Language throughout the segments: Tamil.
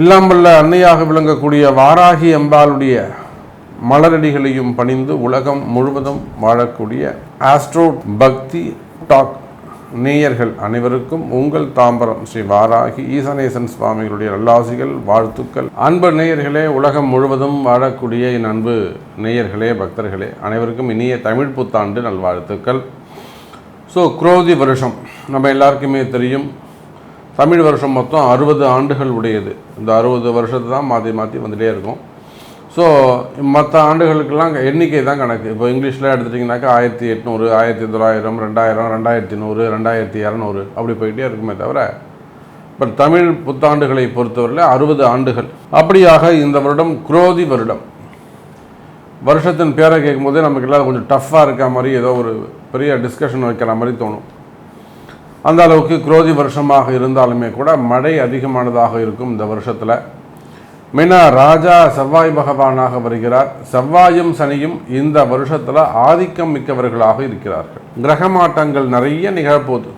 இல்லாமல்ல அன்னையாக விளங்கக்கூடிய வாராகி அம்பாளுடைய மலரடிகளையும் பணிந்து உலகம் முழுவதும் வாழக்கூடிய ஆஸ்ட்ரோ பக்தி டாக் நேயர்கள் அனைவருக்கும் உங்கள் தாம்பரம் ஸ்ரீ வாராகி ஈசனேசன் சுவாமிகளுடைய நல்லாசிகள், வாழ்த்துக்கள். அன்பு நேயர்களே, உலகம் முழுவதும் வாழக்கூடிய என் அன்பு நேயர்களே, பக்தர்களே அனைவருக்கும் இனிய தமிழ் புத்தாண்டு நல்வாழ்த்துக்கள். ஸோ குரோதி வருஷம் நம்ம எல்லாருக்குமே தெரியும். தமிழ் வருஷம் மொத்தம் 60 ஆண்டுகள் உடையது. இந்த 60 வருஷத்தை தான் மாற்றி மாற்றி வந்துகிட்டே இருக்கும். ஸோ மற்ற ஆண்டுகளுக்கெல்லாம் எண்ணிக்கை தான் கணக்கு. இப்போ இங்கிலீஷில் எடுத்துட்டிங்கனாக்கா 1800, 1900, 2000, 2100, 2200 அப்படி போயிட்டே இருக்குமே தவிர, இப்போ தமிழ் புத்தாண்டுகளை பொறுத்தவரையில் 60 ஆண்டுகள். அப்படியாக இந்த வருடம் குரோதி வருடம். வருஷத்தின் பேரை கேட்கும் போதே நமக்கு எல்லாம் கொஞ்சம் டஃப்பாக இருக்க மாதிரி, ஏதோ ஒரு பெரிய டிஸ்கஷன் வைக்கிற மாதிரி தோணும். அந்த அளவுக்கு குரோதி வருஷமாக இருந்தாலுமே கூட மழை அதிகமானதாக இருக்கும் இந்த வருஷத்தில். மெயினாக ராஜா செவ்வாய் பகவானாக வருகிறார். செவ்வாயும் சனியும் இந்த வருஷத்தில் ஆதிக்கம் மிக்கவர்களாக இருக்கிறார்கள். கிரக மாற்றங்கள் நிறைய நிகழப்போகுது.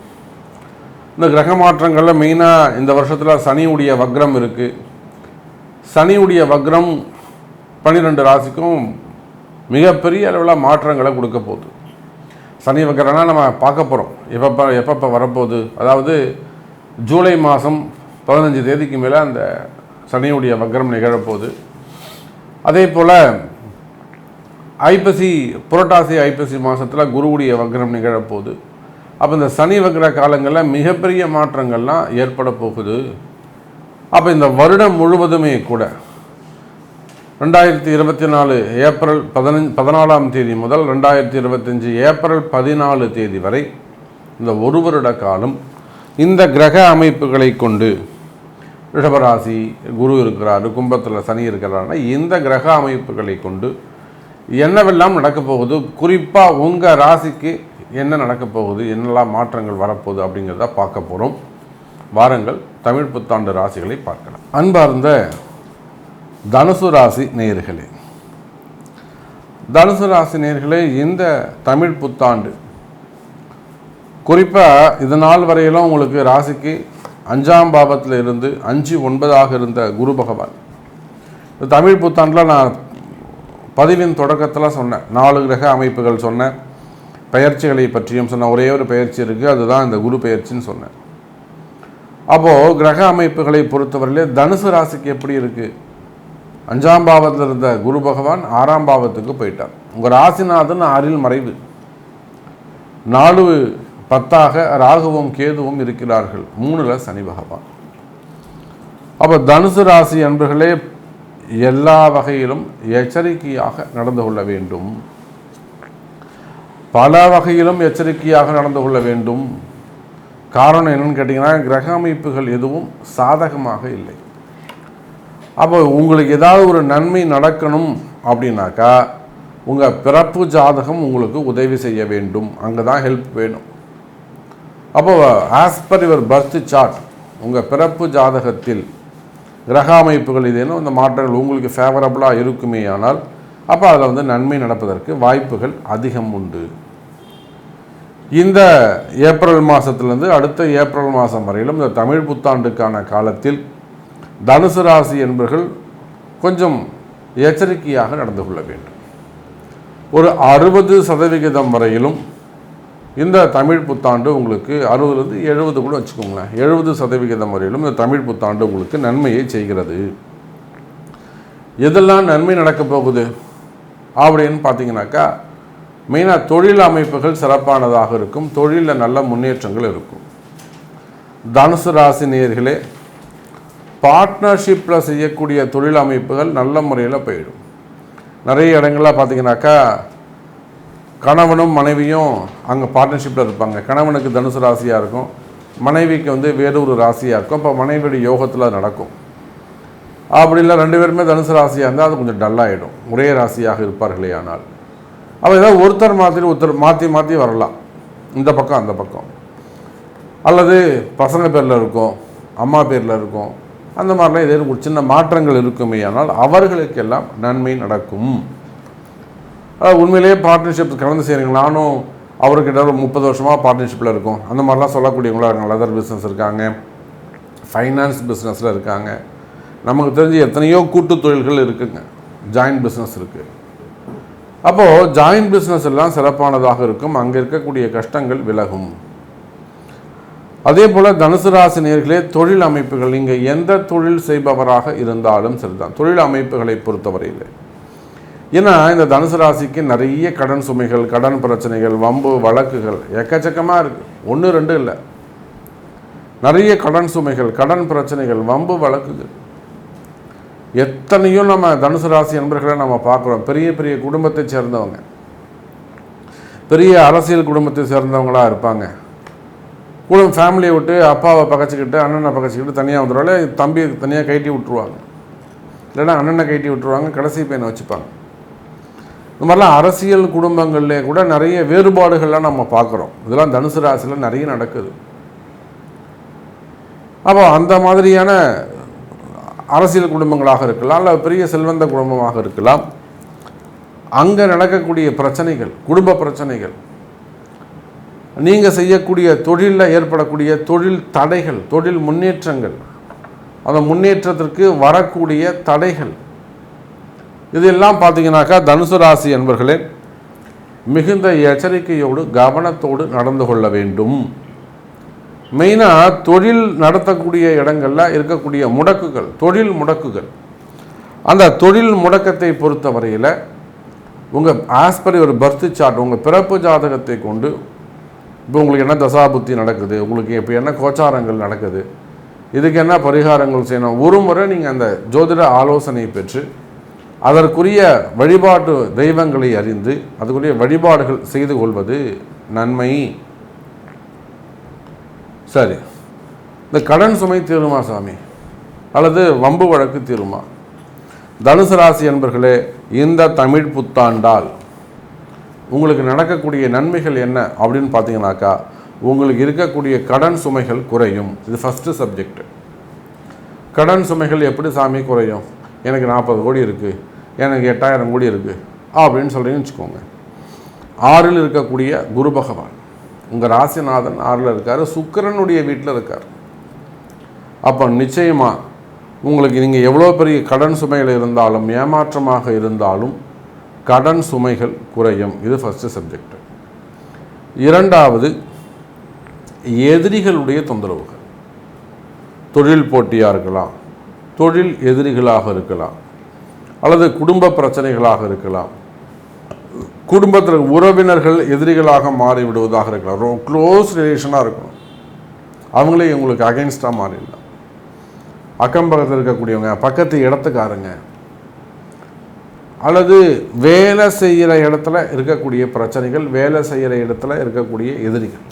இந்த கிரக மாற்றங்களில் மெயினாக இந்த வருஷத்தில் சனியுடைய வக்ரம் இருக்குது. சனியுடைய வக்ரம் 12 ராசிக்கும் மிகப்பெரிய அளவில் மாற்றங்களை கொடுக்க போகுது. சனி வக்ரம்னா நம்ம பார்க்க போகிறோம் எப்பப்போ வரப்போகுது. அதாவது ஜூலை மாதம் 15 தேதிக்கு மேலே அந்த சனியுடைய வக்ரம் நிகழப்போகுது. அதே போல் புரட்டாசி ஐப்பசி மாதத்தில் குருவுடைய வக்ரம் நிகழப்போகுது. அப்போ இந்த சனி வக்ர காலங்களில் மிகப்பெரிய மாற்றங்கள்லாம் ஏற்பட போகுது. அப்போ இந்த வருடம் முழுவதுமே கூட 2024 ஏப்ரல் 14ஆம் தேதி முதல் 2025 ஏப்ரல் 14 தேதி வரை இந்த ஒரு வருட காலம் இந்த கிரக அமைப்புகளை கொண்டு, ரிஷபராசி குரு இருக்கிறாரு, கும்பத்தில் சனி இருக்கிறாருன்னா இந்த கிரக அமைப்புகளை கொண்டு என்னவெல்லாம் நடக்கப் போகுது, குறிப்பாக உங்கள் ராசிக்கு என்ன நடக்கப் போகுது, என்னெல்லாம் மாற்றங்கள் வரப்போகுது அப்படிங்கிறத பார்க்க போகிறோம். வாருங்கள் தமிழ் புத்தாண்டு ராசிகளை பார்க்கலாம். அன்பார்ந்த தனுசு ராசி நேயர்களே, தனுசு ராசி நேயர்களே, இந்த தமிழ் புத்தாண்டு குறிப்பாக இது நாள் வரையிலும் உங்களுக்கு ராசிக்கு 5ஆம் பாவத்தில் இருந்து 5, 9ஆக இருந்த குரு பகவான் இந்த தமிழ் புத்தாண்டில் நான் பதிவின் தொடக்கத்தில் சொன்னேன். 4 கிரக அமைப்புகள் சொன்னேன். பெயர்ச்சிகளை பற்றியும் சொன்னேன். ஒரே ஒரு பெயர்ச்சி இருக்குது, அதுதான் இந்த குரு பெயர்ச்சின்னு சொன்னேன். அப்போது கிரக அமைப்புகளை பொறுத்தவரையிலே தனுசு ராசிக்கு எப்படி இருக்குது? 5ஆம் பாவத்தில் இருந்த குரு பகவான் 6ஆம் பாவத்துக்கு போயிட்டார். உங்கள் ராசிநாதன் 6இல் மறைவு. 4, 10ஆக ராகுவும் கேதுவும் இருக்கிறார்கள். 3ல் சனி பகவான். அப்போ தனுசு ராசி அன்பர்களே, எல்லா வகையிலும் எச்சரிக்கையாக நடந்து கொள்ள வேண்டும். பல வகையிலும் எச்சரிக்கையாக நடந்து கொள்ள வேண்டும். காரணம் என்னன்னு கேட்டிங்கன்னா, கிரக அமைப்புகள் எதுவும் சாதகமாக இல்லை. அப்போ உங்களுக்கு ஏதாவது ஒரு நன்மை நடக்கணும் அப்படின்னாக்கா உங்கள் பிறப்பு ஜாதகம் உங்களுக்கு உதவி செய்ய வேண்டும். அங்கே தான் ஹெல்ப் வேணும். அப்போ as per your birth chart, உங்கள் பிறப்பு ஜாதகத்தில் கிரக அமைப்புகள் இதேனும் இந்த மாற்றங்கள் உங்களுக்கு ஃபேவரபுளாக இருக்குமே ஆனால் அப்போ அதில் நன்மை நடப்பதற்கு வாய்ப்புகள் அதிகம் உண்டு. இந்த ஏப்ரல் மாதத்துலேருந்து அடுத்த ஏப்ரல் மாதம் வரையிலும் இந்த தமிழ் புத்தாண்டுக்கான காலத்தில் தனுசு ராசி என்பவர்கள் கொஞ்சம் எச்சரிக்கையாக நடந்து கொள்ள வேண்டும். ஒரு 60% வரையிலும் இந்த தமிழ் புத்தாண்டு உங்களுக்கு 60லேருந்து 70 கூட வச்சுக்கோங்களேன், 70% வரையிலும் இந்த தமிழ் புத்தாண்டு உங்களுக்கு நன்மையை செய்கிறது. எதெல்லாம் நன்மை நடக்கப் போகுது அப்படின்னு பார்த்தீங்கன்னாக்கா, மெயினாக தொழில் அமைப்புகள் சிறப்பானதாக இருக்கும். தொழிலில் நல்ல முன்னேற்றங்கள் இருக்கும். தனுசு ராசி நேயர்களே, பார்ட்னர்ஷிப்பில் செய்யக்கூடிய தொழில் அமைப்புகள் நல்ல முறையில் போயிடும். நிறைய இடங்களில் பார்த்தீங்கன்னாக்கா கணவனும் மனைவியும் அங்கே பார்ட்னர்ஷிப்பில் இருப்பாங்க. கணவனுக்கு தனுசு ராசியாக இருக்கும், மனைவிக்கு வேறொரு ராசியாக இருக்கும். இப்போ மனைவியுடைய யோகத்தில் நடக்கும். அப்படி இல்லை 2 பேருமே தனுசு ராசியாக இருந்தால் அது கொஞ்சம் டல்லாகிடும். ஒரே ராசியாக இருப்பார்களே ஆனால் அப்போ ஏதாவது ஒருத்தர் மாற்றி மாற்றி வரலாம், இந்த பக்கம் அந்த பக்கம். அல்லது பசங்க பேரில் இருக்கும், அம்மா பேரில் இருக்கும். அந்த மாதிரிலாம் ஏதேனும் ஒரு சின்ன மாற்றங்கள் இருக்குமே ஆனால் அவர்களுக்கெல்லாம் நன்மை நடக்கும். உண்மையிலேயே பார்ட்னர்ஷிப் கலந்து செய்கிறீங்க. நானும் அவர்கிட்ட ஒரு 30 வருஷமாக பார்ட்னர்ஷிப்பில் இருக்கும். அந்த மாதிரிலாம் சொல்லக்கூடியவங்களாக இருக்காங்க. லெதர் பிஸ்னஸ் இருக்காங்க, ஃபைனான்ஸ் பிஸ்னஸில் இருக்காங்க, நமக்கு தெரிஞ்சு எத்தனையோ கூட்டு தொழில்கள் இருக்குங்க, ஜாயிண்ட் பிஸ்னஸ் இருக்குது. அப்போது ஜாயிண்ட் பிஸ்னஸ் எல்லாம் சிறப்பானதாக இருக்கும், அங்கே இருக்கக்கூடிய கஷ்டங்கள் விலகும். அதே போல் தனுசு ராசி நேயர்களே, தொழில் அமைப்புகள், நீங்கள் எந்த தொழில் செய்பவராக இருந்தாலும் சரிதான், தொழில் அமைப்புகளை பொறுத்தவரையில். ஏன்னா இந்த தனுசு ராசிக்கு நிறைய கடன் சுமைகள், கடன் பிரச்சனைகள், வம்பு வழக்குகள் எக்கச்சக்கமாக இருக்குது. 1 2 இல்லை, நிறைய கடன் சுமைகள், கடன் பிரச்சனைகள், வம்பு வழக்குகள் எத்தனையோ நம்ம தனுசு ராசி நண்பர்களை நம்ம பார்க்குறோம். பெரிய பெரிய குடும்பத்தை சேர்ந்தவங்க, பெரிய அரசியல் குடும்பத்தை சேர்ந்தவங்களாக இருப்பாங்க. குடும்பம் ஃபேமிலியை விட்டு அப்பாவை பகச்சிக்கிட்டு அண்ணனை பகச்சிக்கிட்டு தனியாக வந்துடுவாங்க, தம்பி தனியாக கைட்டி விட்டுருவாங்க, இல்லைன்னா அண்ணனை கைட்டி விட்டுருவாங்க, கடைசி பையனை வச்சுப்பாங்க. இந்த மாதிரிலாம் அரசியல் குடும்பங்கள்லே கூட நிறைய வேறுபாடுகள்லாம் நம்ம பார்க்குறோம். இதெல்லாம் தனுசு ராசியில் நிறைய நடக்குது. அப்போ அந்த மாதிரியான அரசியல் குடும்பங்களாக இருக்கலாம், இல்லை பெரிய செல்வந்த குடும்பமாக இருக்கலாம். அங்கே நடக்கக்கூடிய பிரச்சனைகள், குடும்ப பிரச்சனைகள், நீங்கள் செய்யக்கூடிய தொழிலில் ஏற்படக்கூடிய தொழில் தடைகள், தொழில் முன்னேற்றங்கள், அந்த முன்னேற்றத்திற்கு வரக்கூடிய தடைகள், இதெல்லாம் பார்த்தீங்கன்னாக்கா தனுசு ராசி என்பர்களே மிகுந்த எச்சரிக்கையோடு கவனத்தோடு நடந்து கொள்ள வேண்டும். மெயினாக தொழில் நடத்தக்கூடிய இடங்களில் இருக்கக்கூடிய முடக்குகள், தொழில் முடக்குகள், அந்த தொழில் முடக்கத்தை பொறுத்தவரையில் உங்கள் ஆஸ்பரி ஒரு பர்த் சார்ட், உங்கள் பிறப்பு ஜாதகத்தை கொண்டு இப்போ உங்களுக்கு என்ன தசாபுத்தி நடக்குது, உங்களுக்கு இப்போ என்ன கோச்சாரங்கள் நடக்குது, இதுக்கு என்ன பரிகாரங்கள் செய்யணும், ஒரு முறை நீங்கள் அந்த ஜோதிட ஆலோசனை பெற்று அதற்குரிய வழிபாட்டு தெய்வங்களை அறிந்து அதுக்குரிய வழிபாடுகள் செய்து கொள்வது நன்மை. சரி, இந்த கடன் சுமை தீருமா சாமி, அல்லது வம்பு வழக்கு தீருமா? தனுசு ராசி என்பர்களே, இந்த தமிழ் புத்தாண்டால் உங்களுக்கு நடக்கக்கூடிய நன்மைகள் என்ன அப்படின்னு பார்த்தீங்கன்னாக்கா, உங்களுக்கு இருக்கக்கூடிய கடன் சுமைகள் குறையும். இது ஃபஸ்ட்டு சப்ஜெக்ட். கடன் சுமைகள் எப்படி சாமி குறையும்? எனக்கு 40 கோடி இருக்குது, எனக்கு 8000 கோடி இருக்குது அப்படின்னு சொல்கிறீங்கன்னு வச்சுக்கோங்க. 6ல் இருக்கக்கூடிய குரு பகவான் உங்கள் ராசிநாதன் 6ல் இருக்கார், சுக்கிரனுடைய வீட்டில் இருக்கார். அப்போ நிச்சயமாக உங்களுக்கு நீங்கள் எவ்வளோ பெரிய கடன் சுமைகள் இருந்தாலும், ஏமாற்றமாக இருந்தாலும் கடன் சுமைகள் குறையும். இது ஃபஸ்ட்டு சப்ஜெக்ட். 2வது, எதிரிகளுடைய தொந்தரவுகள், தொழில் போட்டியாக இருக்கலாம், தொழில் எதிரிகளாக இருக்கலாம், அல்லது குடும்ப பிரச்சனைகளாக இருக்கலாம், குடும்பத்தில் உறவினர்கள் எதிரிகளாக மாறிவிடுவதாக இருக்கலாம், ரொம்ப க்ளோஸ் ரிலேஷனாக இருக்கணும், அவங்களே உங்களுக்கு அகைன்ஸ்டாக மாறிடலாம். அக்கம் பக்கத்தில் இருக்கக்கூடியவங்க, பக்கத்து இடத்துக்காரங்க, அல்லது வேலை செய்கிற இடத்துல இருக்கக்கூடிய பிரச்சனைகள், வேலை செய்கிற இடத்துல இருக்கக்கூடிய எதிரிகள்,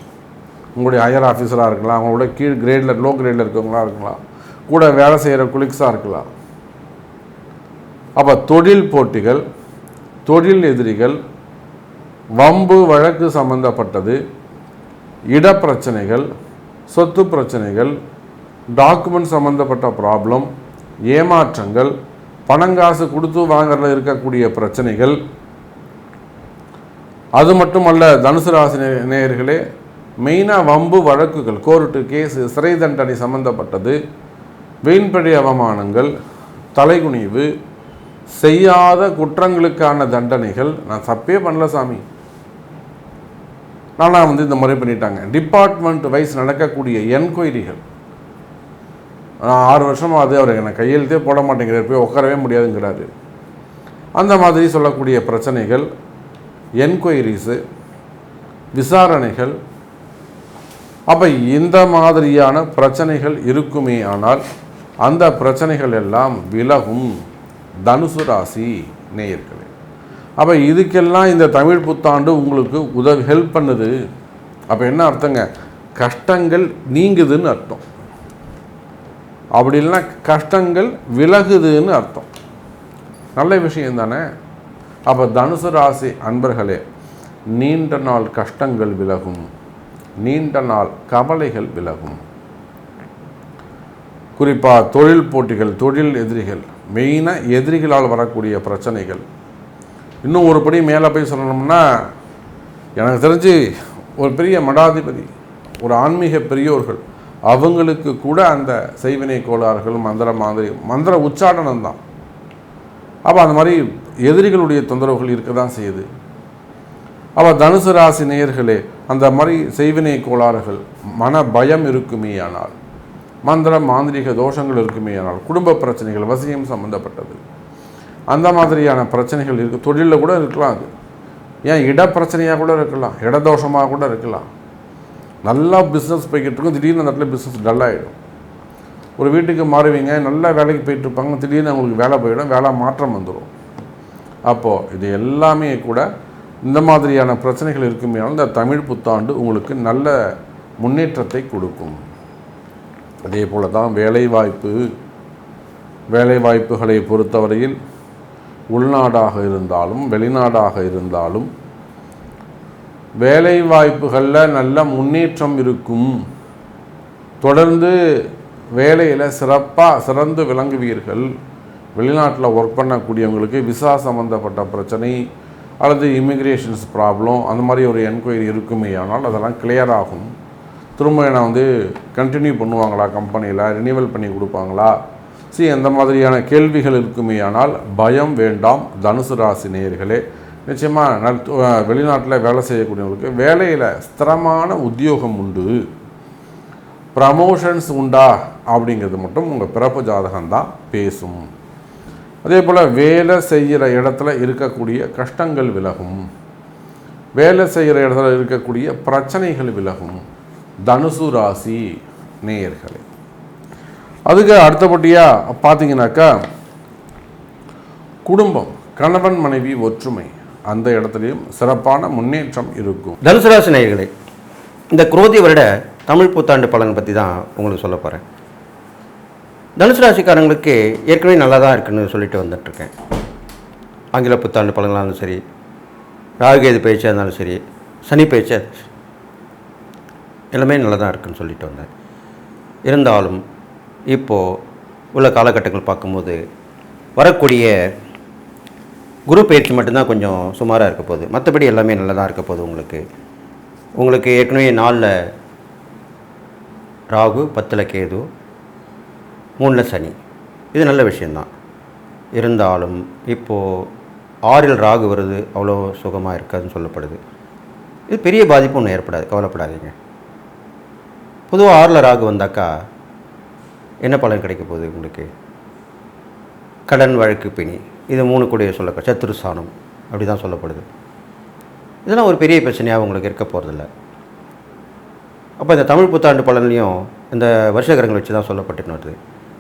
உங்களுடைய ஹையர் ஆஃபீஸராக இருக்கலாம், அவங்களோட கீழ் கிரேடில் லோ கிரேடில் இருக்கவங்களாக இருக்கலாம், கூட வேலை செய்கிற குலிக்ஸாக இருக்கலாம். அப்போ தொழில் போட்டிகள், தொழில் எதிரிகள், வம்பு வழக்கு சம்பந்தப்பட்டது, இடப்பிரச்சனைகள், சொத்து பிரச்சனைகள், டாக்குமெண்ட் சம்பந்தப்பட்ட ப்ராப்ளம், ஏமாற்றங்கள், பணங்காசு கொடுத்து வாங்கறதுல இருக்கக்கூடிய பிரச்சனைகள். அது மட்டுமல்ல தனுசு ராசி நேயர்களே, மெயினாக வம்பு வழக்குகள், கோர்ட்டு கேஸு, சிறை தண்டனை சம்பந்தப்பட்டது, வீண்பழி அவமானங்கள், தலைகுனிவு, செய்யாத குற்றங்களுக்கான தண்டனைகள். நான் தப்பே பண்ணல சாமி, நானாக இந்த முறை பண்ணிட்டாங்க. டிபார்ட்மெண்ட் வைஸ் நடக்கக்கூடிய என்கொயரிகள், 6 வருஷமாக அது அவர் என்னை கையெழுத்தே போட மாட்டேங்கிறார், போய் உட்காரவே முடியாதுங்கிறாரு. அந்த மாதிரி சொல்லக்கூடிய பிரச்சனைகள், என்கொயரிஸு, விசாரணைகள். அப்போ இந்த மாதிரியான பிரச்சனைகள் இருக்குமே ஆனால் அந்த பிரச்சனைகள் எல்லாம் விலகும் தனுசு ராசி நேயர்களே. அப்போ இதுக்கெல்லாம் இந்த தமிழ் புத்தாண்டு உங்களுக்கு ஹெல்ப் பண்ணுது. அப்போ என்ன அர்த்தங்க? கஷ்டங்கள் நீங்குதுன்னு அர்த்தம். அப்படி இல்லைன்னா கஷ்டங்கள் விலகுதுன்னு அர்த்தம். நல்ல விஷயம் தானே? அப்போ தனுசு ராசி அன்பர்களே, நீண்ட நாள் கஷ்டங்கள் விலகும், நீண்ட நாள் கவலைகள் விலகும். குறிப்பாக தொழில் போட்டிகள், தொழில் எதிரிகள், மெயினாக எதிரிகளால் வரக்கூடிய பிரச்சனைகள். இன்னும் ஒரு படி மேலே போய் சொல்லணும்னா, எனக்கு தெரிஞ்சு ஒரு பெரிய மடாதிபதி, ஒரு ஆன்மீக பெரியோர்கள், அவங்களுக்கு கூட அந்த செய்வினை கோளாறுகள் மந்திர உச்சாடனம் தான். அப்போ அந்த மாதிரி எதிரிகளுடைய தொந்தரவுகள் இருக்க தான் செய்யுது. அப்போ தனுசு ராசி நேயர்களே, அந்த மாதிரி செய்வினை கோளாறுகள், மன பயம் இருக்குமேயானால், மந்திர மாந்திரிக தோஷங்கள் இருக்குமேயானால், குடும்ப பிரச்சனைகள், வசியம் சம்பந்தப்பட்டது, அந்த மாதிரியான பிரச்சனைகள் இருக்குது. தொழிலில் கூட இருக்கலாம், அது ஏன் இட பிரச்சனையாக கூட இருக்கலாம், இடதோஷமாக கூட இருக்கலாம். நல்லா பிஸ்னஸ் போய்கிட்டு இருக்கும், திடீர்னு அந்த இடத்துல பிஸ்னஸ் டல்லாகிடும். ஒரு வீட்டுக்கு மாறுவீங்க, நல்லா வேலைக்கு போயிட்டுருப்பாங்க, திடீர்னு அவங்களுக்கு வேலை போயிடும், வேலை மாற்றம் வந்துடும். அப்போது இது எல்லாமே கூட இந்த மாதிரியான பிரச்சனைகள் இருக்குமேனாலும் இந்த தமிழ் புத்தாண்டு உங்களுக்கு நல்ல முன்னேற்றத்தை கொடுக்கும். அதே போல தான் வேலைவாய்ப்புகளை பொறுத்தவரையில் உள்நாடாக இருந்தாலும் வெளிநாடாக இருந்தாலும் வேலைவாய்ப்புகளில் நல்ல முன்னேற்றம் இருக்கும். தொடர்ந்து வேலையில் சிறந்து விளங்குவீர்கள். வெளிநாட்டில் ஒர்க் பண்ணக்கூடியவங்களுக்கு விசா சம்மந்தப்பட்ட பிரச்சனை அல்லது இமிக்ரேஷன்ஸ் ப்ராப்ளம் அந்த மாதிரி ஒரு என்கொயரி இருக்குமே ஆனால் அதெல்லாம் கிளியர் ஆகும். திரும்ப என்ன கண்டினியூ பண்ணுவாங்களா, கம்பெனியில் ரினியூவல் பண்ணி கொடுப்பாங்களா, எந்த மாதிரியான கேள்விகள் இருக்குமே ஆனால் பயம் வேண்டாம். தனுசு ராசி நேயர்களே, நிச்சயமாக வெளிநாட்டில் வேலை செய்யக்கூடியவங்களுக்கு வேலையில் ஸ்திரமான உத்தியோகம் உண்டு, ப்ரமோஷன்ஸ் உண்டா அப்படிங்கிறது மட்டும் உங்கள் பிறப்பு ஜாதகம்தான் பேசும். அதே போல் வேலை செய்கிற இடத்துல இருக்கக்கூடிய கஷ்டங்கள் விலகும், வேலை செய்கிற இடத்துல இருக்கக்கூடிய பிரச்சனைகள் விலகும். தனுசு ராசி நேயர்களே, அதுக்கு அடுத்தபடியாக பார்த்தீங்கன்னாக்கா குடும்பம், கணவன் மனைவி ஒற்றுமை, அந்த இடத்துலையும் சிறப்பான முன்னேற்றம் இருக்கும். தனுசு ராசி நேயர்களே, இந்த குரோதி வருட தமிழ் புத்தாண்டு பலன் பற்றி தான் உங்களுக்கு சொல்ல போகிறேன். தனுசு ராசிக்காரங்களுக்கு ஏற்கனவே நல்லா தான் இருக்குன்னு சொல்லிட்டு வந்துட்டுருக்கேன். ஆங்கில புத்தாண்டு பலன்களாக இருந்தாலும் சரி, ராகுகேது பயிற்சியாக இருந்தாலும் சரி, சனி பயிற்சியாக எல்லாமே நல்லா தான் இருக்குன்னு சொல்லிட்டு வந்தேன். இருந்தாலும் இப்போது உள்ள காலகட்டங்கள் பார்க்கும்போது வரக்கூடிய குரு பயிற்சி மட்டும்தான் கொஞ்சம் சுமாராக இருக்க போகுது. மற்றபடி எல்லாமே நல்லா தான் இருக்க போகுது. உங்களுக்கு ஏற்கனவே 4 ராகு, 10 கேது, 3 சனி, இது நல்ல விஷயந்தான். இருந்தாலும் இப்போது 6 ராகு வருது, அவ்வளோ சுகமாக இருக்காதுன்னு சொல்லப்படுது. இது பெரிய பாதிப்பு ஒன்றும் ஏற்படாது, கவலைப்படாதீங்க. பொதுவாக 6 ராகு வந்தாக்கா என்ன பலன் கிடைக்க போகுது உங்களுக்கு? கடன், வழக்கு, பிணி, இது 3 கூட சொல்ல சத்துருஸ்தானம் அப்படி தான் சொல்லப்படுது. இதெல்லாம் ஒரு பெரிய பிரச்சனையாக உங்களுக்கு இருக்க போகிறதில்ல. அப்போ இந்த தமிழ் புத்தாண்டு பலன்லையும் இந்த வருஷ கிரகங்கள் வச்சு தான் சொல்லப்பட்டுன்னு வருது.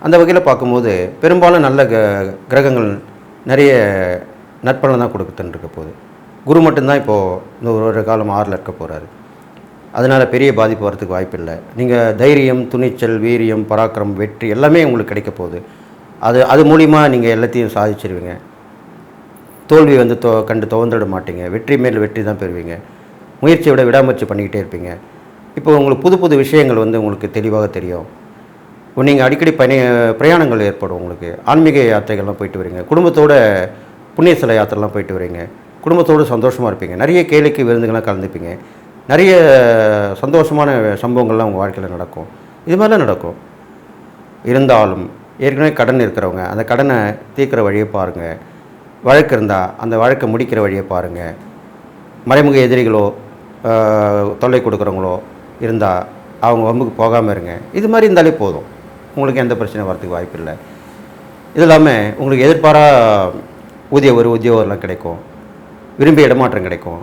அந்த வகையில் பார்க்கும்போது பெரும்பாலும் நல்ல கிரகங்கள் நிறைய நற்பலன் தான் கொடுக்குதுன்னு இருக்க போகுது. குரு மட்டும்தான் இப்போது இந்த ஒரு காலம் 6ல் இருக்க போகிறாரு. அதனால் பெரிய பாதிப்பு வரத்துக்கு வாய்ப்பில்லை. நீங்கள் தைரியம், துணிச்சல், வீரியம், பராக்கிரம், வெற்றி எல்லாமே உங்களுக்கு கிடைக்க போகுது. அது மூலிமா நீங்கள் எல்லாத்தையும் சாதிச்சிருவீங்க. தோல்வி கண்டு துவந்துட மாட்டீங்க. வெற்றி மேல் வெற்றி தான் பெறுவீங்க. முயற்சியை விட விடாமுயற்சி பண்ணிக்கிட்டே இருப்பீங்க. இப்போ உங்களுக்கு புது விஷயங்கள் உங்களுக்கு தெளிவாக தெரியும். நீங்கள் அடிக்கடி பிரயாணங்கள் ஏற்படும். உங்களுக்கு ஆன்மீக யாத்திரைகள்லாம் போயிட்டு வரீங்க. குடும்பத்தோட புண்ணிய சில யாத்திரைலாம் போயிட்டு வரீங்க. குடும்பத்தோடு சந்தோஷமாக இருப்பீங்க. நிறைய கேளிக்கை விருந்துகள்லாம் கலந்துப்பீங்க. நிறைய சந்தோஷமான சம்பவங்கள்லாம் உங்கள் வாழ்க்கையில் நடக்கும். இது மாதிரிலாம் நடக்கும். இருந்தாலும் ஏற்கனவே கடன் இருக்கிறவங்க அந்த கடனை தீர்க்கிற வழியை பாருங்கள். வழக்கு இருந்தால் அந்த வழக்கை முடிக்கிற வழியை பாருங்கள். மறைமுக எதிரிகளோ தொல்லை கொடுக்குறவங்களோ இருந்தால் அவங்க வம்புக்கு போகாமல் இருங்க. இது மாதிரி இருந்தாலே போதும். உங்களுக்கு எந்த பிரச்சனை வரதுக்கு வாய்ப்பு இல்லை. இது இல்லாமல் உங்களுக்கு எதிர்பாரா உத்தியோகம்லாம் கிடைக்கும். விரும்பிய இடமாற்றம் கிடைக்கும்.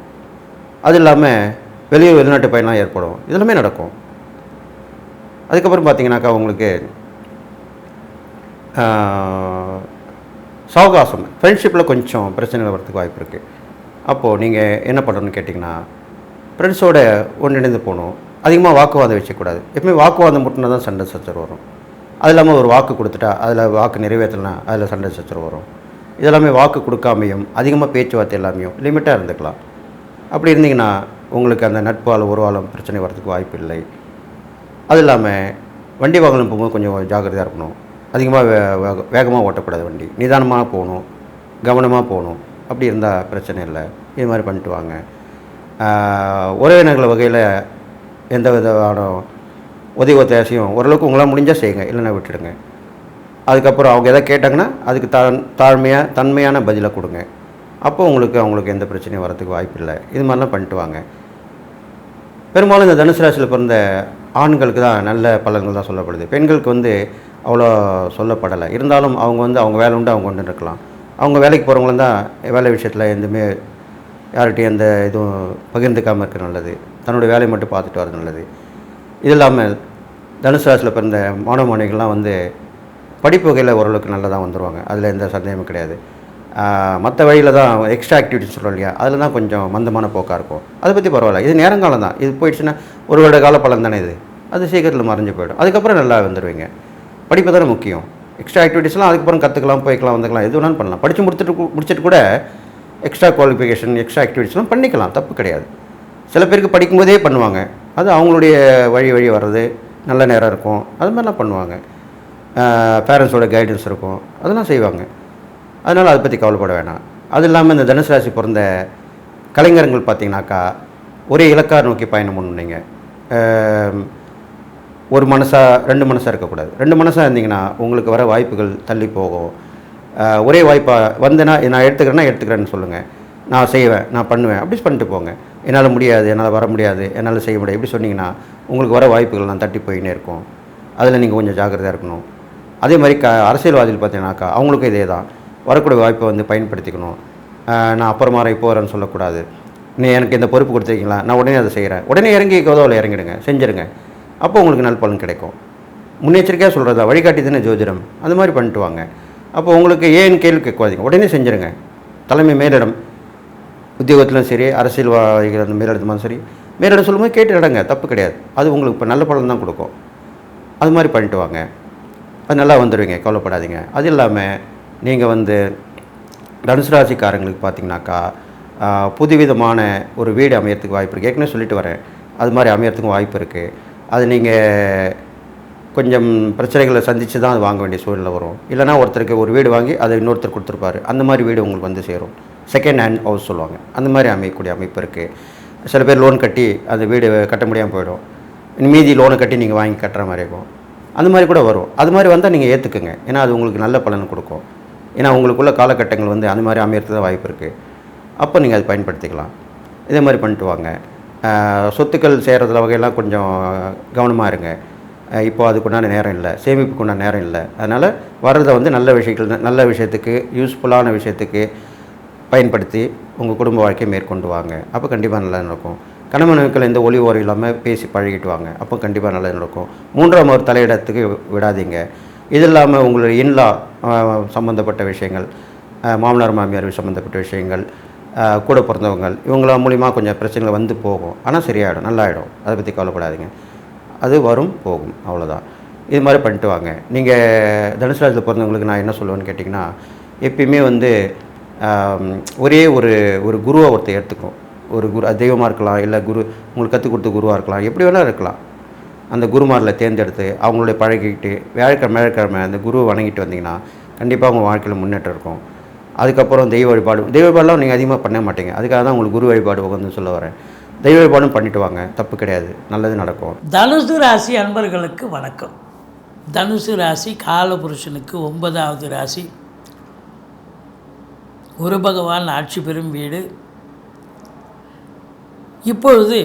அது இல்லாமல் வெளிநாட்டு பயணம் ஏற்படும். இதெல்லாமே நடக்கும். அதுக்கப்புறம் பார்த்தீங்கன்னாக்கா உங்களுக்கு சவகாசம், ஃப்ரெண்ட்ஷிப்பில் கொஞ்சம் பிரச்சனைகள் வரதுக்கு வாய்ப்பு இருக்குது. அப்போது நீங்கள் என்ன பண்ணணும்னு கேட்டிங்கன்னா, ஃப்ரெண்ட்ஸோடு ஒன்றிணைந்து போகணும். அதிகமாக வாக்குவாதம் வச்சக்கூடாது. எப்பவுமே வாக்குவாதம் மட்டும்னா தான் சண்டை சச்சரவு வரும். அது இல்லாமல் ஒரு வாக்கு கொடுத்துட்டா அதில் வாக்கு நிறைவேற்றலைனா அதில் சண்டை சச்சரவு வரும். இதெல்லாமே வாக்கு கொடுக்காமையும் அதிகமாக பேச்சுவார்த்தை எல்லாமையும் லிமிட்டாக இருந்துக்கலாம். அப்படி இருந்தீங்கன்னா உங்களுக்கு அந்த நட்பால் உறவாலும் பிரச்சனை வரதுக்கு வாய்ப்பு இல்லை. அது இல்லாமல் வண்டி வாகனம் போகும்போது கொஞ்சம் ஜாக்கிரதையாக இருக்கணும். அதிகமாக வேகமாக ஓட்டக்கூடாது. வண்டி நிதானமாக போகணும், கவனமாக போகணும். அப்படி இருந்தால் பிரச்சனை இல்லை. இது மாதிரி பண்ணிட்டு வாங்க. உறவினர்கள் வகையில் எந்த விதமான உதவி ஒத்தாசையும் ஓரளவுக்கு உங்களால் முடிஞ்சால் செய்யுங்க, இல்லைன்னா விட்டுடுங்க. அதுக்கப்புறம் அவங்க எதாவது கேட்டாங்கன்னா அதுக்கு தன்மையான பதிலை கொடுங்க. அப்போ அவங்களுக்கு எந்த பிரச்சனையும் வரதுக்கு வாய்ப்பு இல்லை. இது மாதிரிலாம் பண்ணிட்டு வாங்க. பெரும்பாலும் இந்த தனுசு ராசியில் பிறந்த ஆண்களுக்கு தான் நல்ல பலன்கள் தான் சொல்லப்படுது. பெண்களுக்கு அவ்வளோ சொல்லப்படலை. இருந்தாலும் அவங்க வேலை உண்டு, அவங்க கொண்டு இருக்கலாம். அவங்க வேலைக்கு போகிறவங்களும் தான் வேலை விஷயத்தில் எதுவுமே யார்கிட்டையும் எந்த இதுவும் பகிர்ந்துக்காமல் இருக்க நல்லது. தன்னுடைய வேலையை மட்டும் பார்த்துட்டு வரது நல்லது. இது இல்லாமல் தனுசு ராசியில் பிறந்த மாணவ மாணவிகள்லாம் படிப்பு வகையில் ஓரளவுக்கு நல்லா தான் வந்துடுவாங்க. அதில் எந்த சந்தேகமும் கிடையாது. மற்ற வழியில் தான் எக்ஸ்ட்ரா ஆக்டிவிட்டிஸ் சொல்கிறோம் இல்லையா, அதில் தான் கொஞ்சம் மந்தமான போக்காக இருக்கும். அதை பற்றி பரவாயில்ல. இது நேரங்காலம் தான். இது போயிடுச்சுன்னா ஒரு வருட கால பலன் தானே இது. அது சீக்கிரத்தில் மறைஞ்சு போயிடும். அதுக்கப்புறம் நல்லா வந்துடுவீங்க. படிப்பு தானே முக்கியம். எக்ஸ்ட்ரா ஆக்டிவிட்டீஸ்லாம் அதுக்கப்புறம் கற்றுக்கலாம், போய்க்கலாம், வந்துக்கலாம், எது வேணாலும் பண்ணலாம். படித்து முடிச்சுட்டு கூட எக்ஸ்ட்ரா குவாலிஃபிகேஷன், எக்ஸ்ட்ரா ஆக்டிவிட்டீஸ்லாம் பண்ணிக்கலாம், தப்பு கிடையாது. சில பேருக்கு படிக்கும்போதே பண்ணுவாங்க. அது அவங்களுடைய வழி வர்றது நல்ல நேரம் இருக்கும், அது மாதிரிலாம் பண்ணுவாங்க. பேரண்ட்ஸோட கைடன்ஸ் இருக்கும், அதெல்லாம் செய்வாங்க. அதனால் அதை பற்றி கவலைப்பட வேணாம். அது இல்லாமல் இந்த தனுசு ராசி பிறந்த கலைஞர்கள் பார்த்திங்கனாக்கா ஒரே இலக்கார நோக்கி பயணம் பண்ணுவீங்க. ஒரு மனசாக 2 மனசாக இருக்கக்கூடாது. 2 மனசாக இருந்தீங்கன்னா உங்களுக்கு வர வாய்ப்புகள் தள்ளி போகும். ஒரே வாய்ப்பாக நான் எடுத்துக்கிறேன்னு சொல்லுங்கள். நான் செய்வேன், நான் பண்ணுவேன், அப்படி பண்ணிட்டு போங்க. என்னால் முடியாது, என்னால் வர முடியாது, என்னால் செய்ய முடியாது, இப்படி சொன்னிங்கன்னா உங்களுக்கு வர வாய்ப்புகள் நான் தட்டி போயின்னே இருக்கும். அதில் நீங்கள் கொஞ்சம் ஜாக்கிரதையாக இருக்கணும். அதே மாதிரி அரசியல்வாதிகள் பார்த்தீங்கன்னாக்கா அவங்களுக்கும் இதே தான். வரக்கூடிய வாய்ப்பை பயன்படுத்திக்கணும். நான் அப்புறமா இப்போ வரேன்னு சொல்லக்கூடாது. நீ எனக்கு இந்த பொறுப்பு கொடுத்துருக்கீங்களா, நான் உடனே அதை செய்கிறேன், உடனே இறங்கி உதவியில் இறங்கிடுங்க, செஞ்சுருங்க. அப்போ உங்களுக்கு நல் பலன் கிடைக்கும். முன்னெச்சரிக்கையாக சொல்கிறதா வழிகாட்டி தானே ஜோதிடம். அந்த மாதிரி பண்ணிட்டு வாங்க. அப்போ உங்களுக்கு ஏன் கேள்வி கேட்காதீங்க, உடனே செஞ்சுருங்க. தலைமை மேலிடம் உத்தியோகத்திலும் சரி, அரசியல்வாதிகள் அந்த மேலிடத்துமாலும் சரி, மேலிடம் சொல்லும்போது கேட்டு நடங்க, தப்பு கிடையாது. அது உங்களுக்கு இப்போ நல்ல பலன் தான் கொடுக்கும். அது மாதிரி பண்ணிட்டு வாங்க. அது நல்லா வந்துடுவீங்க, கவலைப்படாதீங்க. அது இல்லாமல் நீங்கள் தனுசு ராசிக்காரங்களுக்கு பார்த்தீங்கன்னாக்கா புதுவிதமான ஒரு வீடு அமையறதுக்கு வாய்ப்பு இருக்குது. ஏற்கனவே சொல்லிட்டு வரேன், அது மாதிரி அமையறதுக்கும் வாய்ப்பு இருக்குது. அது நீங்கள் கொஞ்சம் பிரச்சனைகளை சந்தித்து தான் அது வாங்க வேண்டிய சூழ்நிலை வரும். இல்லைனா ஒருத்தருக்கு ஒரு வீடு வாங்கி அதை இன்னொருத்தர் கொடுத்துருப்பாரு, அந்த மாதிரி வீடு உங்களுக்கு சேரும். செகண்ட் ஹேண்ட் ஹவுஸ் சொல்லுவாங்க, அந்த மாதிரி அமையக்கூடிய அமைப்பு இருக்குது. சில பேர் லோன் கட்டி அந்த வீடு கட்ட முடியாமல் போயிடும். மீதி லோனை கட்டி நீங்கள் வாங்கி கட்டுற மாதிரி இருக்கும். அந்த மாதிரி கூட வரும். அது மாதிரி வந்தால் நீங்கள் ஏற்றுக்குங்க, ஏன்னா அது உங்களுக்கு நல்ல பலன் கொடுக்கும். ஏன்னா உங்களுக்குள்ள காலகட்டங்கள் அந்த மாதிரி அமையறது தான் வாய்ப்பு இருக்குது. அப்போ நீங்கள் அதை பயன்படுத்திக்கலாம். இதே மாதிரி பண்ணிட்டு வாங்க. சொத்துக்கள் சேர்கிற வகையெல்லாம் கொஞ்சம் கவனமாக இருங்க. இப்போ அதுக்குண்டான நேரம் இல்லை, சேமிப்புக்குண்டான நேரம் இல்லை. அதனால் வர்றதை நல்ல விஷயத்துக்கு, யூஸ்ஃபுல்லான விஷயத்துக்கு பயன்படுத்தி உங்கள் குடும்ப வாழ்க்கையை மேற்கொண்டு வாங்க. அப்போ கண்டிப்பாக நல்லா நடக்கும். கணவனுக்கள் எந்த ஒளி ஓரம் இல்லாமல் பேசி பழகிட்டு வாங்க. அப்போ கண்டிப்பாக நல்லா நடக்கும். 3ஆம் ஒரு தலையிடத்துக்கு விடாதீங்க. இது இல்லாமல் உங்களுடைய இன்லா சம்மந்தப்பட்ட விஷயங்கள், மாமனார் மாமியார் சம்மந்தப்பட்ட விஷயங்கள், கூட பிறந்தவங்கள், இவங்கள மூலிமா கொஞ்சம் பிரச்சனைகள் போகும். ஆனால் சரியாயிடும், நல்லாயிடும். அதை பற்றி கவலைப்படாதீங்க. அது வரும் போகும், அவ்வளோதான். இது மாதிரி பண்ணிட்டு வாங்க. நீங்கள் தனுசு ராசியில் பிறந்தவங்களுக்கு நான் என்ன சொல்லுவேன்னு கேட்டிங்கன்னா, எப்பயுமே ஒரே ஒரு குருவை ஒருத்தர் எடுத்துக்கும். ஒரு குரு தெய்வமாக இருக்கலாம், இல்லை உங்களுக்கு கற்றுக் கொடுத்த குருவாக இருக்கலாம், எப்படி வேணால் இருக்கலாம். அந்த குருமாரில் தேர்ந்தெடுத்து அவங்களுடைய பழகிக்கிட்டு வியாழக்கிழமை அந்த குருவை வணங்கிட்டு வந்தீங்கன்னா கண்டிப்பாக உங்கள் வாழ்க்கையில் முன்னேற்றம் இருக்கும். அதுக்கப்புறம் தெய்வ வழிபாடுலாம் நீங்கள் அதிகமாக பண்ண மாட்டீங்க. அதுக்காக தான் உங்களுக்கு குரு வழிபாடு உகந்துன்னு சொல்ல வரேன். தெய்வ வழிபாடும் பண்ணிட்டு வாங்க, தப்பு கிடையாது, நல்லது நடக்கும். தனுசு ராசி அன்பர்களுக்கு வணக்கம். தனுசு ராசி காலபுருஷனுக்கு 9வது ராசி. குரு பகவான் ஆட்சி பெறும் வீடு. இப்பொழுது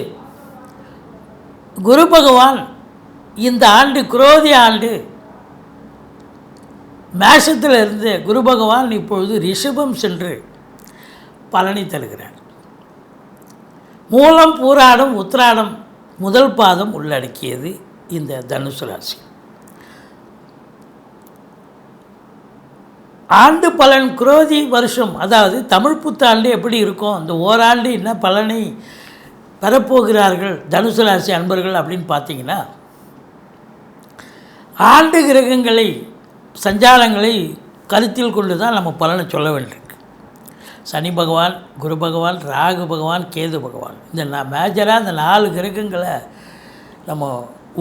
குரு பகவான் இந்த ஆண்டு குரோதி ஆண்டு மேஷத்தில் இருந்து குரு பகவான் இப்பொழுது ரிஷபம் சென்று பலனை தருகிறார். மூலம், பூராடம், உத்திராடம் முதல் பாதம் உள்ளடக்கியது இந்த தனுசு ராசி. ஆண்டு பலன் குரோதி வருஷம், அதாவது தமிழ் புத்தாண்டு எப்படி இருக்கும், அந்த ஓராண்டு என்ன பலனை பெறப்போகிறார்கள் தனுசு ராசி அன்பர்கள் அப்படின்னு பார்த்தீங்கன்னா, ஆண்டு கிரகங்களை சஞ்சாரங்களை கருத்தில் கொண்டு தான் நம்ம பலனை சொல்ல வேண்டியிருக்கு. சனி பகவான், குரு பகவான், ராகு பகவான், கேது பகவான், இந்த மேஜராக இந்த 4 கிரகங்களை நம்ம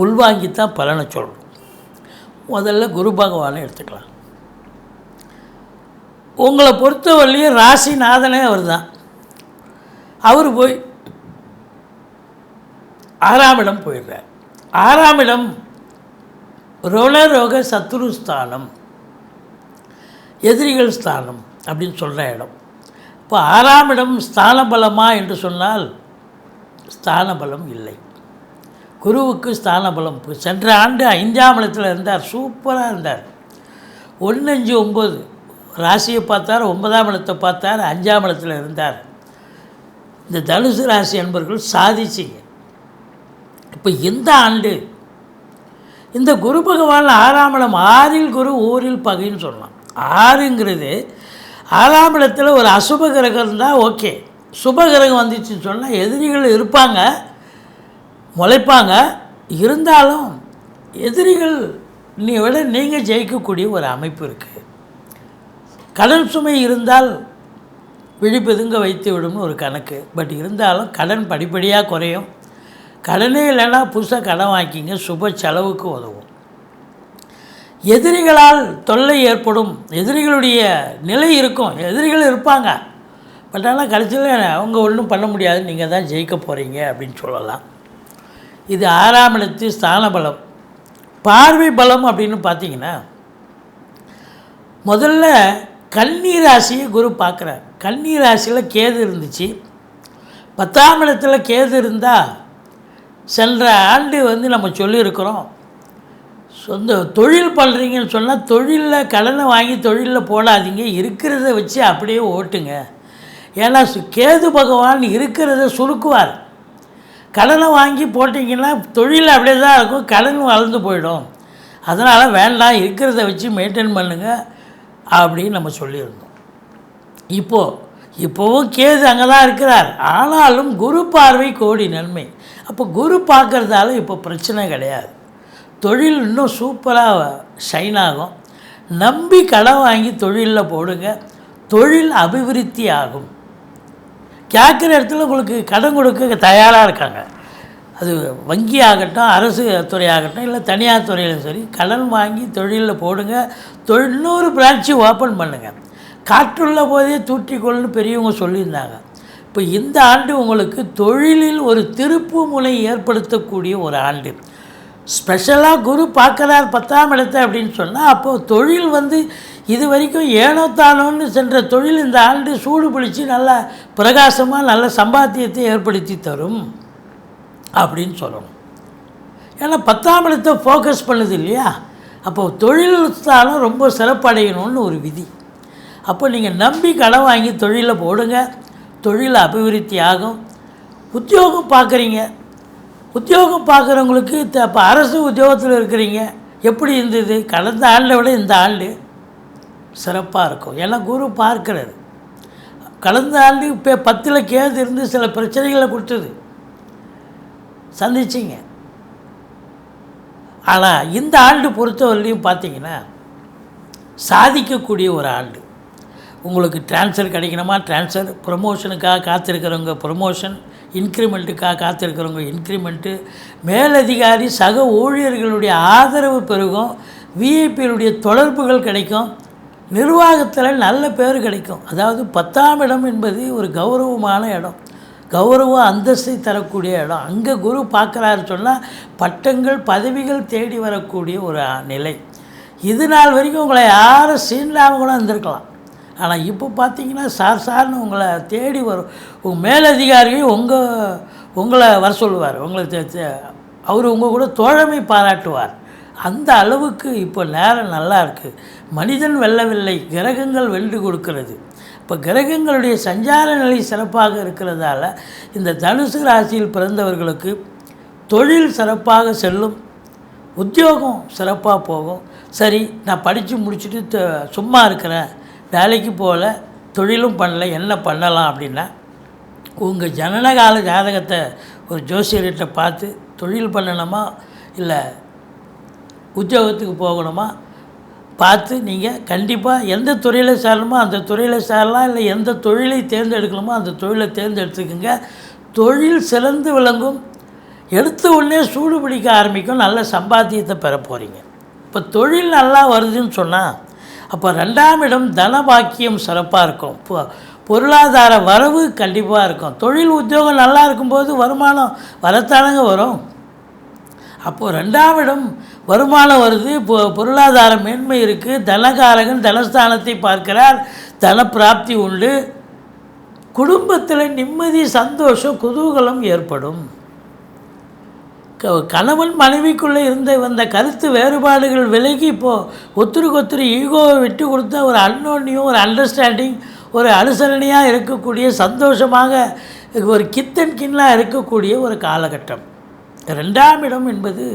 உள்வாங்கித்தான் பலனை சொல்கிறோம். முதல்ல குரு பகவானை எடுத்துக்கலாம். உங்களை பொறுத்தவரையிலையும் ராசிநாதனே அவர் தான். அவர் போய் 6ஆம் இடம் போயிடுறார். 6ஆம் இடம் ருணரோக சத்துருஸ்தானம், எதிரிகள் ஸ்தானம் அப்படின்னு சொல்கிற இடம். இப்போ 6ஆம் இடம் ஸ்தான பலமா என்று சொன்னால் ஸ்தான பலம் இல்லை. குருவுக்கு ஸ்தான பலம் சென்ற ஆண்டு 5ஆம் இடத்துல இருந்தார், சூப்பராக இருந்தார். 1, 5, 9 ராசியை பார்த்தார், 9ஆம் இடத்தை பார்த்தார், 5ஆம் இடத்துல இருந்தார். இந்த தனுசு ராசி அன்பர்கள் சாதிச்சிங்க. இப்போ இந்த ஆண்டு இந்த குரு பகவான் 6ஆம் இடம், 6இல் குரு ஊரில் பகைன்னு சொல்லலாம். 6ங்கிறது 6ஆம் இடத்துல ஒரு அசுப கிரகம் இருந்தால் ஓகே. சுப கிரகம் வந்துச்சுன்னு சொன்னால் எதிரிகள் இருப்பாங்க, முளைப்பாங்க. இருந்தாலும் எதிரிகள் விட நீங்கள் ஜெயிக்கக்கூடிய ஒரு அமைப்பு இருக்குது. கடன் சுமை இருந்தால் விழிப்பெதுங்க வைத்து விடும்னு ஒரு கணக்கு. பட் இருந்தாலும் கடன் படிப்படியாக குறையும். கடனே இல்லைன்னா புதுசாக கடன் வாங்கிங்க, சுப செலவுக்கு உதவும். எதிரிகளால் தொல்லை ஏற்படும், எதிரிகளுடைய நிலை இருக்கும், எதிரிகள் இருப்பாங்க. பட் ஆனால் கடைசியில் அவங்க ஒன்றும் பண்ண முடியாது, நீங்கள் தான் ஜெயிக்க போகிறீங்க அப்படின்னு சொல்லலாம். இது 6ஆம் இடத்து ஸ்தான பலம். பார்வை பலம் அப்படின்னு பார்த்தீங்கன்னா, முதல்ல கன்னி ராசியை குரு பார்க்குறார். கன்னி ராசியில் கேது இருந்துச்சு. 10ஆம் இடத்துல கேது இருந்தால் சென்ற ஆண்டு நம்ம சொல்லியிருக்கிறோம், சொந்த தொழில் பண்ணுறீங்கன்னு சொன்னால் தொழிலில் கடனை வாங்கி தொழிலில் போடாதீங்க, இருக்கிறத வச்சு அப்படியே ஓட்டுங்க. ஏன்னா கேது பகவான் இருக்கிறத சுருக்குவார். கடனை வாங்கி போட்டிங்கன்னா தொழில் அப்படியே தான் இருக்கும், கடன் வளர்ந்து போயிடும். அதனால் வேண்டாம், இருக்கிறத வச்சு மெயின்டைன் பண்ணுங்கள் அப்படின்னு நம்ம சொல்லியிருந்தோம். இப்போவும் கேது அங்கே தான் இருக்கிறார். ஆனாலும் குரு பார்வை கோடி நன்மை. அப்போ குரு பார்க்குறதால இப்போ பிரச்சனை கிடையாது. தொழில் இன்னும் சூப்பராக ஷைன் ஆகும். நம்பி கடன் வாங்கி தொழிலில் போடுங்க, தொழில் அபிவிருத்தி ஆகும். கேட்குற இடத்துல உங்களுக்கு கடன் கொடுக்க தயாராக இருக்காங்க. அது வங்கி ஆகட்டும், அரசு துறை ஆகட்டும், இல்லை தனியார் துறையிலும் சரி, கடன் வாங்கி தொழிலில் போடுங்க. இன்னொரு பிரான்ச்சு ஓப்பன் பண்ணுங்கள். காற்றுள்ள போதே தூற்றிக்கொள்னு பெரியவங்க சொல்லியிருந்தாங்க. இப்போ இந்த ஆண்டு உங்களுக்கு தொழிலில் ஒரு திருப்பு முனை ஏற்படுத்தக்கூடிய ஒரு ஆண்டு. ஸ்பெஷலாக குரு பார்க்குறார் 10ஆம் இடத்தை அப்படின்னு சொன்னால், அப்போது தொழில் இது வரைக்கும் ஏனோ தானோன்னு சென்ற தொழில் இந்த ஆண்டு சூடு பிடிச்சி நல்லா பிரகாசமாக நல்ல சம்பாத்தியத்தை ஏற்படுத்தி தரும் அப்படின்னு சொல்லணும். ஏன்னா 10ஆம் இடத்தை ஃபோக்கஸ் பண்ணுது இல்லையா. அப்போது தொழில் ஸ்தானம் ரொம்ப சிறப்படையணும்னு ஒரு விதி. அப்போ நீங்கள் நம்பி கடன் வாங்கி தொழிலில் போடுங்க, தொழில் அபிவிருத்தி ஆகும். உத்தியோகம் பார்க்குறீங்க, உத்தியோகம் பார்க்குறவங்களுக்கு இப்போ அரசு உத்தியோகத்தில் இருக்கிறீங்க, எப்படி இருந்தது? கடந்த ஆண்டை விட இந்த ஆண்டு சிறப்பாக இருக்கும். ஏன்னா குரு பார்க்கிறது. கடந்த ஆண்டு இப்போ 10ல் கேது இருந்து சில பிரச்சனைகளை கொடுத்தது, சந்திச்சிங்க. ஆனால் இந்த ஆண்டு பொறுத்தவரையிலையும் பார்த்தீங்கன்னா சாதிக்கக்கூடிய ஒரு ஆண்டு. உங்களுக்கு ட்ரான்ஸ்ஃபர் கிடைக்கணுமா ட்ரான்ஸ்ஃபர், ப்ரமோஷனுக்காக காத்திருக்கிறவங்க ப்ரமோஷன், இன்க்ரிமெண்ட்டுக்காக காத்திருக்கிறவங்க இன்க்ரிமெண்ட்டு, மேலதிகாரி சக ஊழியர்களுடைய ஆதரவு பெருகும், விஐபிகளுடைய தொடர்புகள் கிடைக்கும், நிர்வாகத்தில் நல்ல பேர் கிடைக்கும். அதாவது 10ஆம் இடம் என்பது ஒரு கௌரவமான இடம், கௌரவ அந்தஸ்தை தரக்கூடிய இடம். அங்கே குரு பார்க்குறாரு சொன்னால் பட்டங்கள் பதவிகள் தேடி வரக்கூடிய ஒரு நிலை. இது நாள் வரைக்கும் உங்களை யாரும் சீண்டாமல் கூட இருந்திருக்கலாம். ஆனால் இப்போ பார்த்தீங்கன்னா சார்னு உங்களை தேடி வரும். உங்கள் மேலதிகாரியும் உங்களை வர சொல்லுவார், உங்களுக்கு அவர் உங்கள் கூட தோழமை பாராட்டுவார். அந்த அளவுக்கு இப்போ நேரம் நல்லா இருக்குது. மனிதன் வெல்லவில்லை, கிரகங்கள் வென்று கொடுக்கிறது. இப்போ கிரகங்களுடைய சஞ்சார நிலை சிறப்பாக இருக்கிறதால இந்த தனுசு ராசியில் பிறந்தவர்களுக்கு தொழில் சிறப்பாக செல்லும், உத்தியோகம் சிறப்பாக போகும். சரி, நான் படித்து முடிச்சுட்டு சும்மா இருக்கிறேன், வேலைக்கு போகல, தொழிலும் பண்ணல, என்ன பண்ணலாம் அப்படின்னா உங்கள் ஜனனகால ஜாதகத்தை ஒரு ஜோசியர்கிட்ட பார்த்து தொழில் பண்ணணுமா இல்லை உத்தியோகத்துக்கு போகணுமா பார்த்து நீங்கள் கண்டிப்பாக எந்த துறையில் சேரணுமோ அந்த துறையில் சேரலாம், இல்லை எந்த தொழிலை தேர்ந்தெடுக்கணுமோ அந்த தொழிலை தேர்ந்தெடுத்துக்குங்க. தொழில் சிறந்து விளங்கும், எடுத்த உடனே சூடு பிடிக்க ஆரம்பிக்கும், நல்ல சம்பாத்தியத்தை பெற போகிறீங்க. இப்போ தொழில் நல்லா வருதுன்னு சொன்னால் அப்போ 2ஆம் இடம் தனபாக்கியம் சிறப்பாக இருக்கும், பொருளாதார வரவு கண்டிப்பாக இருக்கும். தொழில் உத்தியோகம் நல்லா இருக்கும்போது வருமானம் வரத்தானங்க வரும். அப்போது 2ஆம் இடம் வருமானம் வருது, பொருளாதார மேன்மை இருக்குது, தனகாரகன் தனஸ்தானத்தை பார்க்கிறார், தன பிராப்தி உண்டு, குடும்பத்தில் நிம்மதி, சந்தோஷம், குதூகலம் ஏற்படும். கணவன் மனைவிக்குள்ளே இருந்த வந்த கருத்து வேறுபாடுகள் விலகி இப்போது ஒத்துருக்கு ஈகோவை விட்டு கொடுத்த ஒரு அன்னோன்யம், ஒரு அண்டர்ஸ்டாண்டிங், ஒரு அனுசரணையாக இருக்கக்கூடிய, சந்தோஷமாக ஒரு கித்தன் கின்னாக இருக்கக்கூடிய ஒரு காலகட்டம். 2ஆம் இடம் என்பது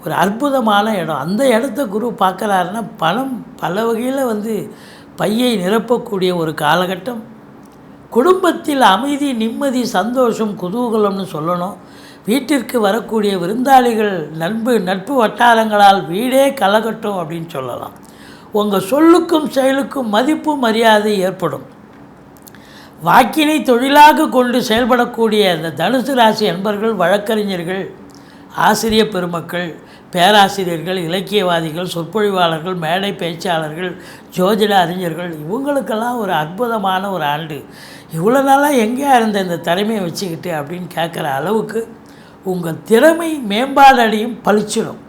ஒரு அற்புதமான இடம். அந்த இடத்த குரு பார்க்குறாருன்னா பணம் பல வகையில் பையை நிரப்பக்கூடிய ஒரு காலகட்டம். குடும்பத்தில் அமைதி, நிம்மதி, சந்தோஷம், குதூகலம்னு சொல்லணும். வீட்டிற்கு வரக்கூடிய விருந்தாளிகள் நட்பு வட்டாரங்களால் வீடே கலகட்டும் அப்படின்னு சொல்லலாம். உங்கள் சொல்லுக்கும் செயலுக்கும் மதிப்பு மரியாதை ஏற்படும். வாக்கினை தொழிலாக கொண்டு செயல்படக்கூடிய அந்த தனுசு ராசி அன்பர்கள், வழக்கறிஞர்கள், ஆசிரியர் பெருமக்கள், பேராசிரியர்கள், இலக்கியவாதிகள், சொற்பொழிவாளர்கள், மேடை பேச்சாளர்கள், ஜோதிட அறிஞர்கள், இவங்களுக்கெல்லாம் ஒரு அற்புதமான ஒரு ஆண்டு. இவ்வளோ நாளாக எங்கேயா இருந்த இந்த திறமையை வச்சுக்கிட்டு அப்படின்னு கேட்குற அளவுக்கு உங்கள் திறமை மேம்பாடு அடையும், பளிச்சிடும்,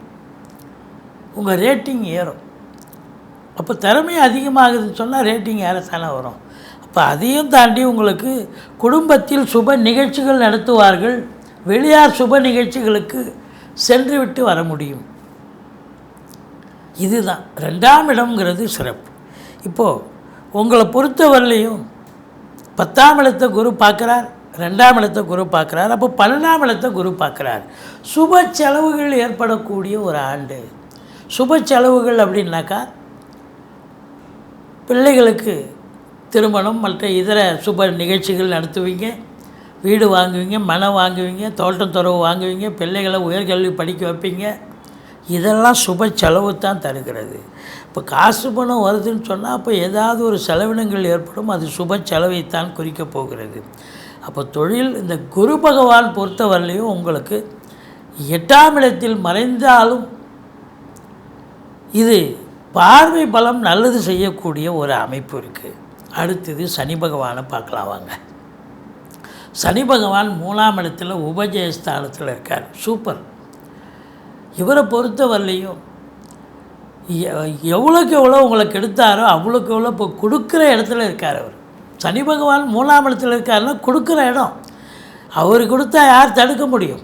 உங்கள் ரேட்டிங் ஏறும். அப்போ திறமை அதிகமாகுதுன்னு சொன்னால் ரேட்டிங் ஏறத்தானே வரும். அப்போ அதையும் தாண்டி உங்களுக்கு குடும்பத்தில் சுப நிகழ்ச்சிகள் நடத்துவார்கள். வெளியார் சுப நிகழ்ச்சிகளுக்கு சென்று விட்டு வர முடியும். இதுதான் 2ஆம் இடம்ங்கிறது சிறப்பு. இப்போது உங்களை பொறுத்தவரையிலையும் 10ஆம் இடத்தை குரு பார்க்குறார், 2ஆம் இடத்தை குரு பார்க்குறார், அப்போ 12ஆம் இடத்தை குரு பார்க்குறார். சுப செலவுகள் ஏற்படக்கூடிய ஒரு ஆண்டு. சுப செலவுகள் அப்படின்னாக்கா பிள்ளைகளுக்கு திருமணம், மற்ற இதர சுப நிகழ்ச்சிகள் நடத்துவீங்க, வீடு வாங்குவீங்க, மனம் வாங்குவீங்க, தோட்டம் துறவு வாங்குவீங்க, பிள்ளைகளை உயர்கல்வி படிக்க வைப்பீங்க. இதெல்லாம் சுப செலவு தான் தருகிறது. இப்போ காசு பணம் வருதுன்னு சொன்னால் அப்போ ஏதாவது ஒரு செலவினங்கள் ஏற்படும், அது சுப செலவைத்தான் குறிக்கப் போகிறது. அப்போ தொழில் இந்த குரு பகவான் பொறுத்தவரையிலையும் உங்களுக்கு 8ஆம் இடத்தில் மறைந்தாலும் இது பார்வை பலம் நல்லது செய்யக்கூடிய ஒரு அமைப்பு இருக்குது. அடுத்தது சனி பகவானை பார்க்கலாம் வாங்க. சனி பகவான் 3ஆம் இடத்துல உபஜயஸ்தானத்தில் இருக்கார். சூப்பர். இவரை பொறுத்தவரையிலையும் எவ்வளோக்கு எவ்வளோ உங்களை கெடுத்தாரோ அவ்வளோக்கு எவ்வளோ இப்போ கொடுக்குற இடத்துல இருக்கார் அவர். சனி பகவான் 3ஆம் இடத்துல இருக்காருன்னா கொடுக்குற இடம். அவர் கொடுத்தா யார் தடுக்க முடியும்?